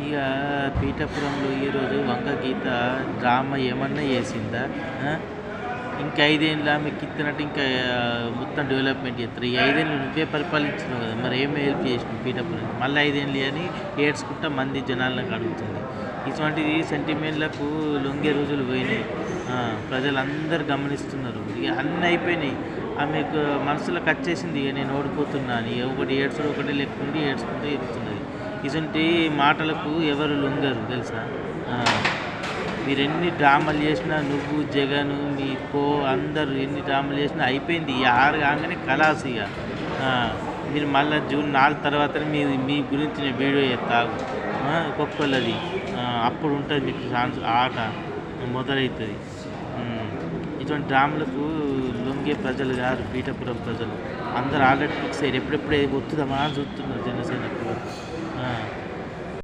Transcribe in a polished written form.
ఇక పీఠాపురంలో ఈరోజు వంగ గీత డ్రామా ఏమన్నా చేసిందా? ఆ? ఇంకా 5 ఏళ్ళు ఆమెకి ఇచ్చినట్టు ఇంకా మొత్తం డెవలప్మెంట్ చేస్తారు. ఈ 5 ఏళ్ళు నువ్వే పరిపాలించినావు కదా, మరి ఏమి హెల్ప్ చేసినావు పీఠాపురం? మళ్ళీ 5 ఏళ్ళు అని ఏడ్చుకుంటా మంది జనాలను అడుగుతుంది. ఇటువంటిది సెంటిమెంట్లకు లొంగే రోజులు పోయినాయి. ప్రజలందరూ గమనిస్తున్నారు. ఇక అన్నీ అయిపోయినాయి. ఆమెకు మనసులోకి వచ్చేసింది, ఇక నేను ఓడిపోతున్నా అని. ఒకటి ఏడ్చుడు ఒకటి లెక్కుండి ఏడ్చుకుంటూ ఎదుగుతున్నది. ఇటువంటి మాటలకు ఎవరు లొంగరు తెలుసా? ఆ, మీరు ఎన్ని డ్రామాలు చేసినా, నువ్వు జగను మీ అందరూ ఎన్ని డ్రామాలు చేసినా అయిపోయింది. ఈ 6 కాగానే కలాస్ ఇక. ఆ, మీరు మళ్ళీ జూన్ 4 తర్వాతనే మీ గురించి నేను వీడియో చేస్తాను ఒక్కొక్కళ్ళది. అప్పుడు ఉంటుంది మీకు ఛాన్స్, ఆట మొదలవుతుంది. ఇటువంటి డ్రామాలకు లొంగే ప్రజలు కాదు పీఠాపురం ప్రజలు. అందరూ ఆల్రెడీ ఫిక్స్ అయ్యారు. ఎప్పుడెప్పుడు వస్తుందమ్మా అని చూస్తున్నారు జనసేనకు.